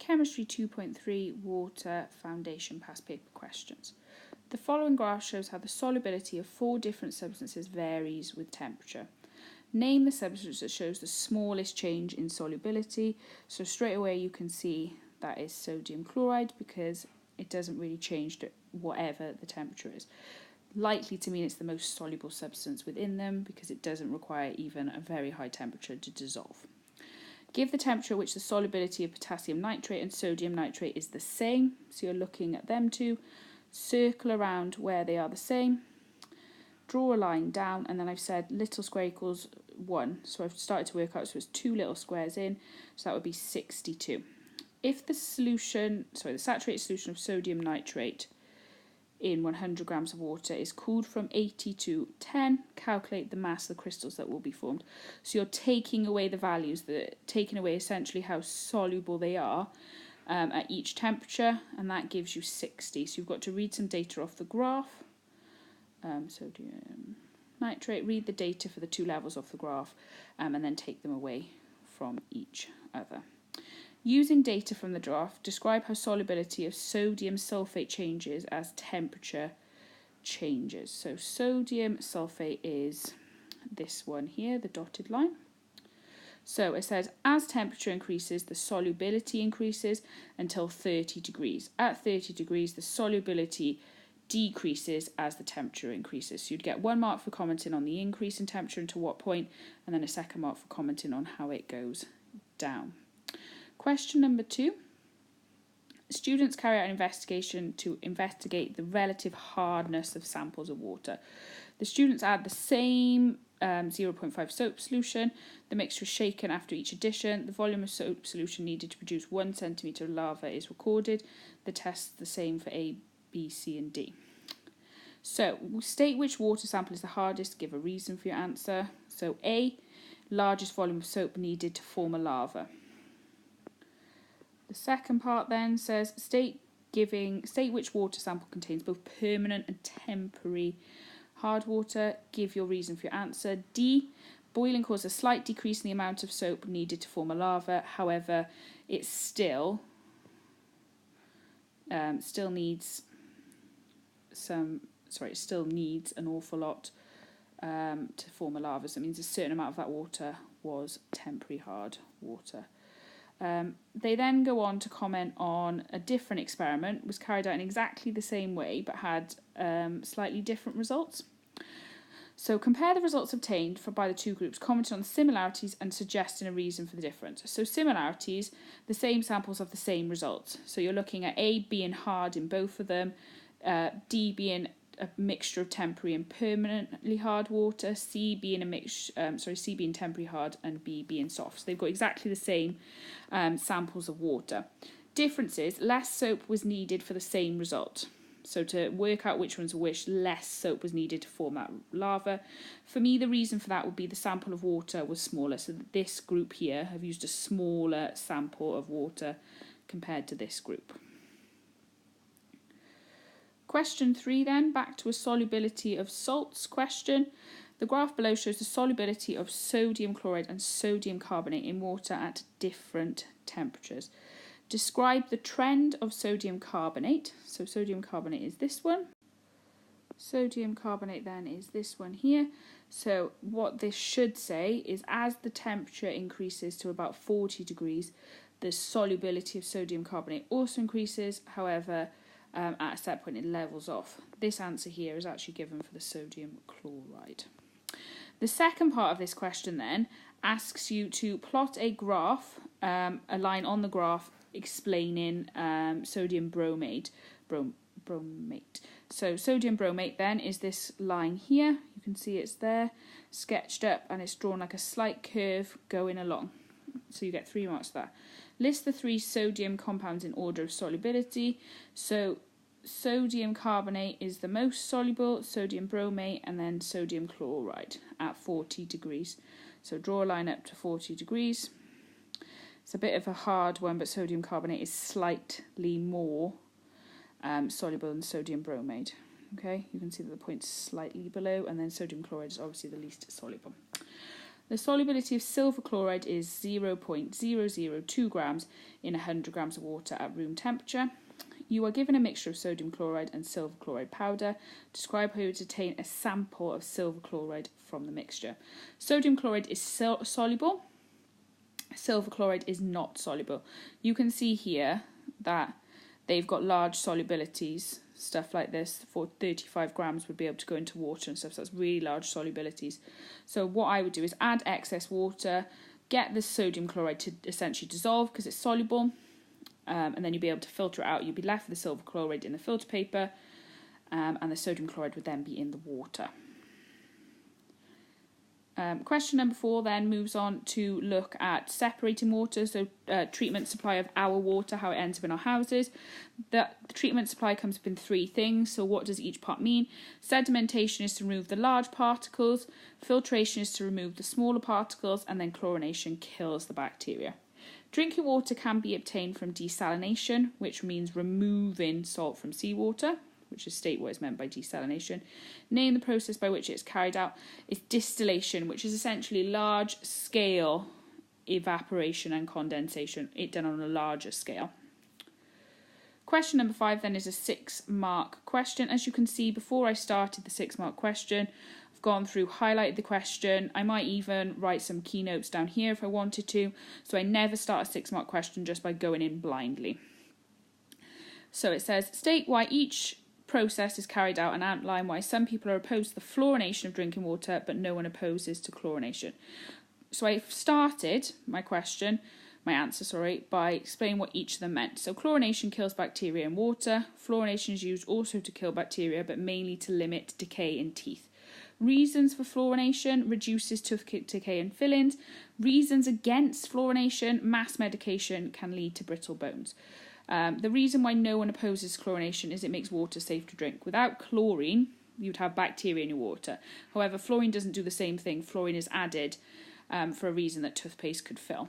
Chemistry 2.3 Water Foundation Past Paper Questions. The following graph shows how the solubility of 4 different substances varies with temperature. Name the substance that shows the smallest change in solubility. So straight away you can see that is sodium chloride because it doesn't really change whatever the temperature is. Likely to mean it's the most soluble substance within them because it doesn't require even a very high temperature to dissolve. Give the temperature at which the solubility of potassium nitrate and sodium nitrate is the same. So you're looking at them two. Circle around where they are the same. Draw a line down, and then I've said little square equals 1. So I've started to work out, so it's 2 little squares in, so that would be 62. If the saturated solution of sodium nitrate in 100 grams of water is cooled from 80 to 10, calculate the mass of the crystals that will be formed. So you're taking away the values, taking away essentially how soluble they are at each temperature, and that gives you 60. So you've got to read some data off the graph. Sodium nitrate, read the data for the 2 levels off the graph, and then take them away from each other. Using data from the graph, describe how solubility of sodium sulfate changes as temperature changes. So sodium sulfate is this one here, the dotted line. So it says, as temperature increases, the solubility increases until 30 degrees. At 30 degrees, the solubility decreases as the temperature increases. So you'd get 1 mark for commenting on the increase in temperature and to what point, and then a 2nd mark for commenting on how it goes down. Question number 2. Students carry out an investigation to investigate the relative hardness of samples of water. The students add the same 0.5 soap solution. The mixture is shaken after each addition. The volume of soap solution needed to produce 1 centimetre of lava is recorded. The test is the same for A, B, C and D. So state which water sample is the hardest. Give a reason for your answer. So A, largest volume of soap needed to form a lava. The second part then says state which water sample contains both permanent and temporary hard water. Give your reason for your answer. D, boiling caused a slight decrease in the amount of soap needed to form a lava. However, it still needs an awful lot to form a lava. So it means a certain amount of that water was temporary hard water. They then go on to comment on a different experiment, was carried out in exactly the same way but had slightly different results. So compare the results obtained by the 2 groups, commenting on the similarities and suggesting a reason for the difference. So similarities, the same samples have the same results. So you're looking at A being hard in both of them, D being a mixture of temporary and permanently hard water, C being C being temporary hard and B being soft. So they've got exactly the same samples of water. Differences: less soap was needed for the same result. So to work out which ones were which, less soap was needed to form that lava. For me, the reason for that would be the sample of water was smaller. So this group here have used a smaller sample of water compared to this group. Question 3 then, back to a solubility of salts question. The graph below shows the solubility of sodium chloride and sodium carbonate in water at different temperatures. Describe the trend of sodium carbonate. So sodium carbonate is this one. Sodium carbonate then is this one here. So what this should say is as the temperature increases to about 40 degrees, the solubility of sodium carbonate also increases. However, at a set point it levels off. This answer here is actually given for the sodium chloride. The second part of this question then asks you to plot a graph, a line on the graph explaining sodium bromate. So sodium bromate then is this line here. You can see it's there, sketched up, and it's drawn like a slight curve going along. So you get 3 marks for that. List the 3 sodium compounds in order of solubility. So sodium carbonate is the most soluble, sodium bromate, and then sodium chloride at 40 degrees. So draw a line up to 40 degrees. It's a bit of a hard one, but sodium carbonate is slightly more soluble than sodium bromate. Okay, you can see that the point's slightly below, and then sodium chloride is obviously the least soluble. The solubility of silver chloride is 0.002 grams in 100 grams of water at room temperature. You are given a mixture of sodium chloride and silver chloride powder. Describe how you would obtain a sample of silver chloride from the mixture. Sodium chloride is soluble. Silver chloride is not soluble. You can see here that they've got large solubilities. Stuff like this for 35 grams would be able to go into water and stuff. So that's really large solubilities. So what I would do is add excess water, get the sodium chloride to essentially dissolve because it's soluble. And then you'll be able to filter it out. You'll be left with the silver chloride in the filter paper, and the sodium chloride would then be in the water. Question number 4 then moves on to look at separating water, so treatment supply of our water, how it ends up in our houses. The treatment supply comes up in 3 things, so what does each part mean? Sedimentation is to remove the large particles, filtration is to remove the smaller particles, and then chlorination kills the bacteria. Drinking water can be obtained from desalination, which means removing salt from seawater, which is state what is meant by desalination. Name the process by which it's carried out is distillation, which is essentially large-scale evaporation and condensation, it done on a larger scale. Question number 5 then is a 6-mark question. As you can see, before I started the 6-mark question, I've gone through, highlighted the question. I might even write some keynotes down here if I wanted to. So I never start a 6-mark question just by going in blindly. So it says, state why each process is carried out and outline why some people are opposed to the fluorination of drinking water, but no one opposes to chlorination. So I started my answer, by explaining what each of them meant. So chlorination kills bacteria in water. Fluorination is used also to kill bacteria, but mainly to limit decay in teeth. Reasons for fluorination: reduces tooth decay in fillings. Reasons against fluorination: mass medication can lead to brittle bones. The reason why no one opposes chlorination is it makes water safe to drink. Without chlorine, you'd have bacteria in your water. However, fluorine doesn't do the same thing. Fluorine is added for a reason that toothpaste could fill.